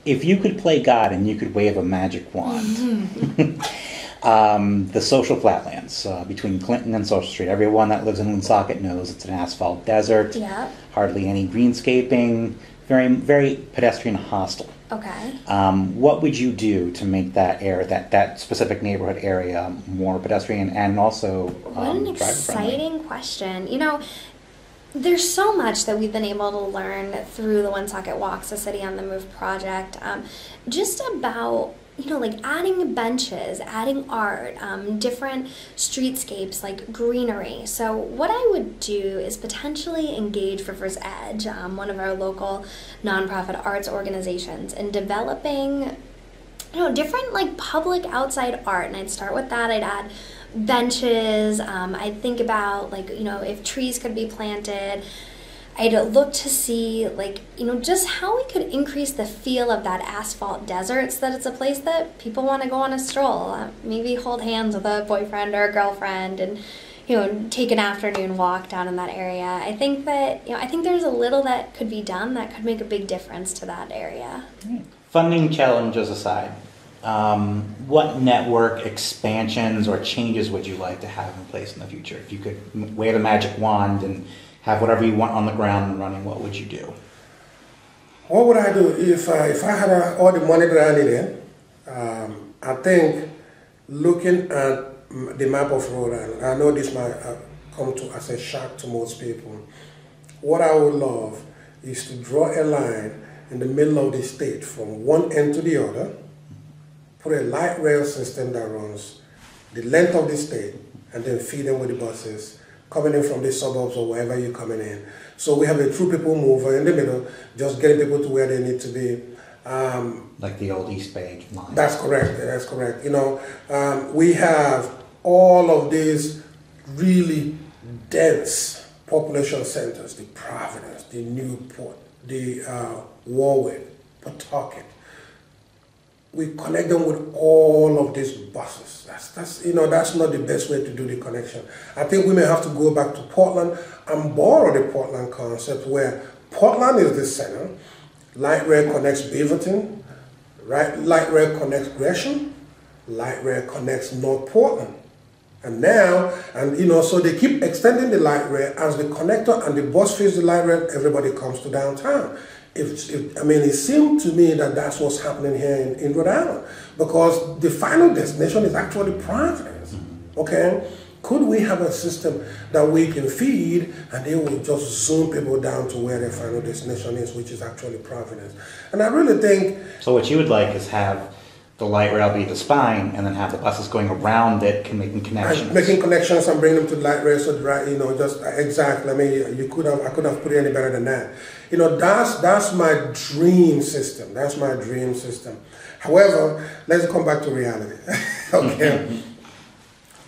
If you could play God and you could wave a magic wand, the social flatlands between Clinton and Social Street, everyone that lives in Woonsocket knows it's an asphalt desert, Yeah. hardly any greenscaping, very, very pedestrian hostile. Okay. What would you do to make that area, that specific neighborhood area, more pedestrian and also What an driver friendly? exciting question. You know, there's so much that we've been able to learn through the Woonsocket Walks, the City on the Move project, just about, you know, like adding benches, adding art, different streetscapes like greenery. So what I would do is potentially engage River's Edge, one of our local nonprofit arts organizations, in developing, you know, different like public outside art. And I'd start with that. I'd add benches. I'd think about, like, you know, if trees could be planted. I'd look to see, like, you know, just how we could increase the feel of that asphalt desert so that it's a place that people want to go on a stroll, maybe hold hands with a boyfriend or a girlfriend and, you know, take an afternoon walk down in that area. I think that, you know, I think there's a little that could be done that could make a big difference to that area. Funding challenges aside, what network expansions or changes would you like to have in place in the future? If you could wave a magic wand and have whatever you want on the ground and running, what would you do? What would I do if I had all the money that I needed? I think looking at the map of Rhode Island, I know this might come to as a shock to most people. What I would love is to draw a line in the middle of the state from one end to the other, put a light rail system that runs the length of the state, and then feed them with the buses coming in from the suburbs or wherever you're coming in. So we have a true people mover in the middle, just getting people to where they need to be. Like the old East Bay line. That's correct, that's correct. You know, we have all of these really dense population centers, the Providence, the Newport, the Warwick, Pawtucket. We connect them with all of these buses. That's you know, that's not the best way to do the connection. I think we may have to go back to Portland and borrow the Portland concept, where Portland is the center, light rail connects Beaverton, right? Light rail connects Gresham, light rail connects North Portland. And now, and you know, so they keep extending the light rail as the connector and the bus feeds the light rail, everybody comes to downtown. I mean, it seemed to me that that's what's happening here in Rhode Island, because the final destination is actually Providence, okay? Could we have a system that we can feed and they will just zoom people down to where their final destination is, which is actually Providence? And I really think... So what you would like is have the light rail be the spine and then have the buses going around it and making connections. Making connections and bringing them to the light rail, so right, you know, just exactly. I mean, I couldn't have put it any better than that. You know, that's my dream system. That's my dream system. However, let's come back to reality. Okay.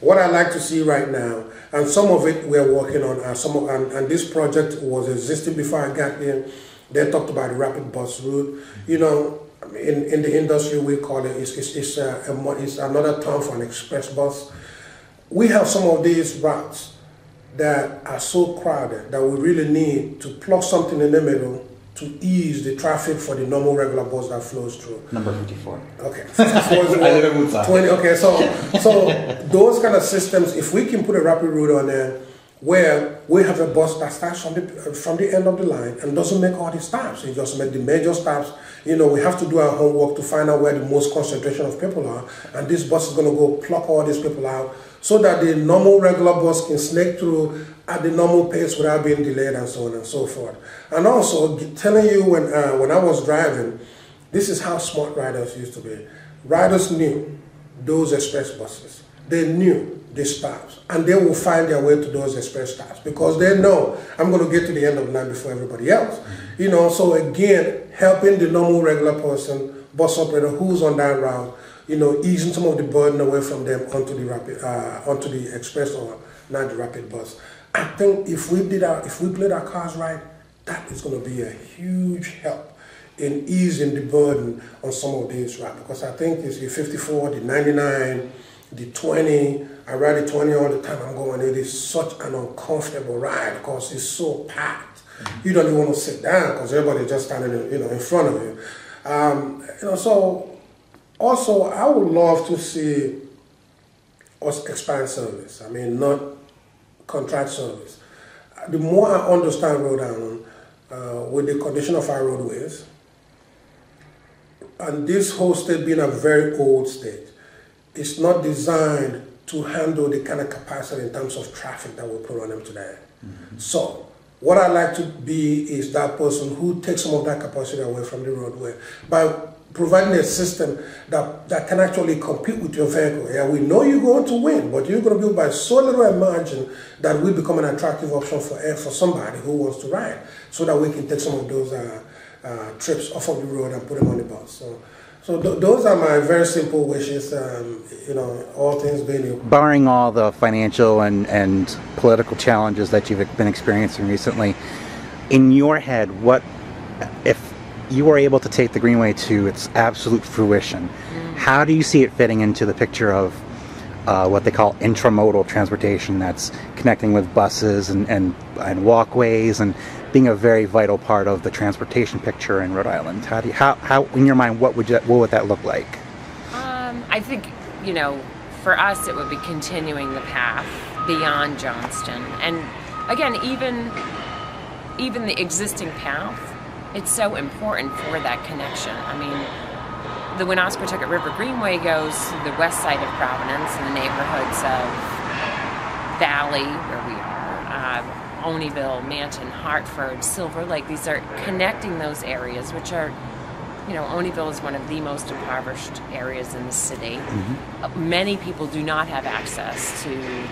What I like to see right now, and some of it we're working on, and this project was existing before I got here. They talked about the rapid bus route. You know, in the industry we call it, it's another term for an express bus. We have some of these routes that are so crowded that we really need to plug something in the middle to ease the traffic for the normal regular bus that flows through. Number 54. Okay, 54 is I live in Woodstock. 20. Okay, so those kind of systems, if we can put a rapid route on there, where we have a bus that starts from the end of the line and doesn't make all the stops. It just make the major stops. You know, we have to do our homework to find out where the most concentration of people are, and this bus is going to go pluck all these people out so that the normal regular bus can snake through at the normal pace without being delayed and so on and so forth. And also telling you when I was driving, this is how smart riders used to be. Riders knew those express buses. They knew the stops, and they will find their way to those express stops because they know I'm going to get to the end of the line before everybody else. You know, so again, helping the normal regular person, bus operator who's on that route, you know, easing some of the burden away from them onto the express or not the rapid bus. I think if we played our cards right, that is going to be a huge help in easing the burden on some of these routes, because I think it's the 54, the 99, the 20. I ride the 20 all the time. I'm going, it is such an uncomfortable ride because it's so packed. You don't even want to sit down because everybody's just standing in front of you. So also I would love to see us expand service. I mean, not contract service. The more I understand Rhode Island, with the condition of our roadways, and this whole state being a very old state, it's not designed to handle the kind of capacity in terms of traffic that we put on them today. Mm-hmm. So what I like to be is that person who takes some of that capacity away from the roadway by providing a system that can actually compete with your vehicle. Yeah, we know you're going to win, but you're going to be by so little a margin that we become an attractive option for somebody who wants to ride, so that we can take some of those trips off of the road and put them on the bus. So those are my very simple wishes, all things being equal. Barring all the financial and political challenges that you've been experiencing recently, in your head, what if you were able to take the Greenway to its absolute fruition, how do you see it fitting into the picture of what they call intramodal transportation, that's connecting with buses and walkways and being a very vital part of the transportation picture in Rhode Island? How in your mind, what would that look like? I think, for us it would be continuing the path beyond Johnston, and again, even the existing path, it's so important for that connection. I mean, the Winoospatucket River Greenway goes to the west side of Providence in the neighborhoods of Valley, where we are, Oneyville, Manton, Hartford, Silver Lake. These are connecting those areas, which are, Oneyville is one of the most impoverished areas in the city. Mm-hmm. Many people do not have access to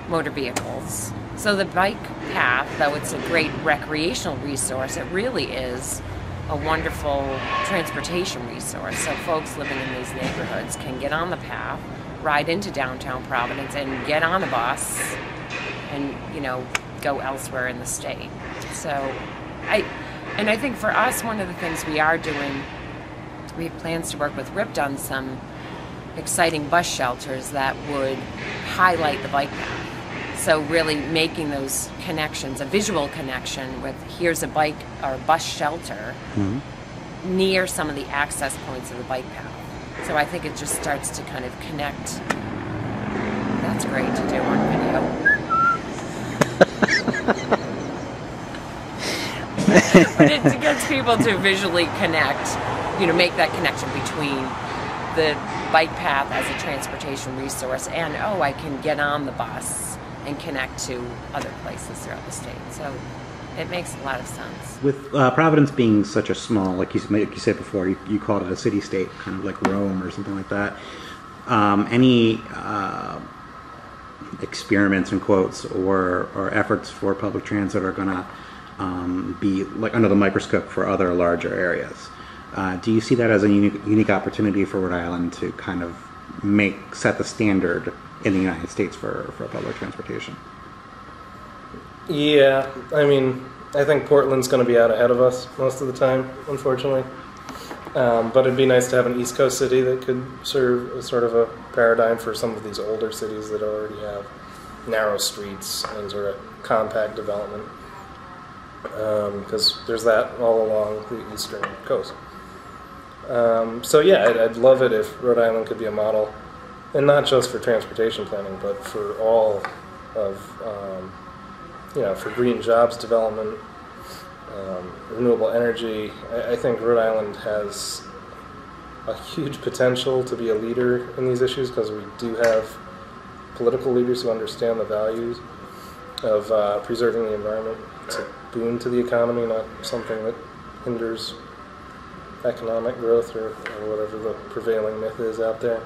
motor vehicles. So the bike path, though it's a great recreational resource, it really is a wonderful transportation resource. So folks living in these neighborhoods can get on the path, ride into downtown Providence, and get on a bus and, go elsewhere in the state. So I think for us, one of the things we are doing, we have plans to work with RIPT on some exciting bus shelters that would highlight the bike path. So really making those connections, a visual connection with here's a bike or a bus shelter mm-hmm. near some of the access points of the bike path. So I think it just starts to kind of connect. That's great to do on video. But it gets people to visually connect, make that connection between the bike path as a transportation resource and, I can get on the bus and connect to other places throughout the state. So it makes a lot of sense. With Providence being such a small, like you said before, you called it a city-state, kind of like Rome or something like that. Any experiments in quotes or efforts for public transit are going to be like under the microscope for other larger areas? Do you see that as a unique opportunity for Rhode Island to kind of set the standard in the United States for public transportation? Yeah, I think Portland's going to be out ahead of us most of the time, unfortunately. But it'd be nice to have an East Coast city that could serve as sort of a paradigm for some of these older cities that already have narrow streets and sort of compact development. Because there's that all along the eastern coast. So yeah, I'd love it if Rhode Island could be a model, and not just for transportation planning, but for all of, for green jobs development, renewable energy. I think Rhode Island has a huge potential to be a leader in these issues because we do have political leaders who understand the values of preserving the environment. It's a boon to the economy, not something that hinders economic growth or whatever the prevailing myth is out there.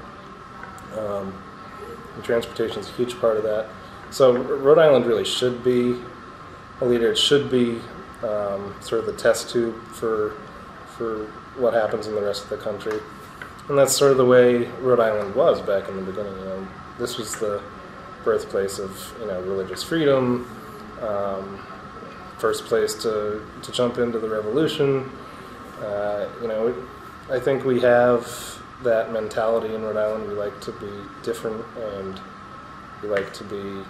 And transportation is a huge part of that. So Rhode Island really should be a leader. It should be sort of the test tube for what happens in the rest of the country. And that's sort of the way Rhode Island was back in the beginning. This was the birthplace of religious freedom, first place to jump into the revolution. I think we have that mentality in Rhode Island. We like to be different and we like to be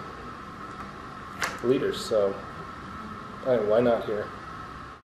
leaders. So, why not here?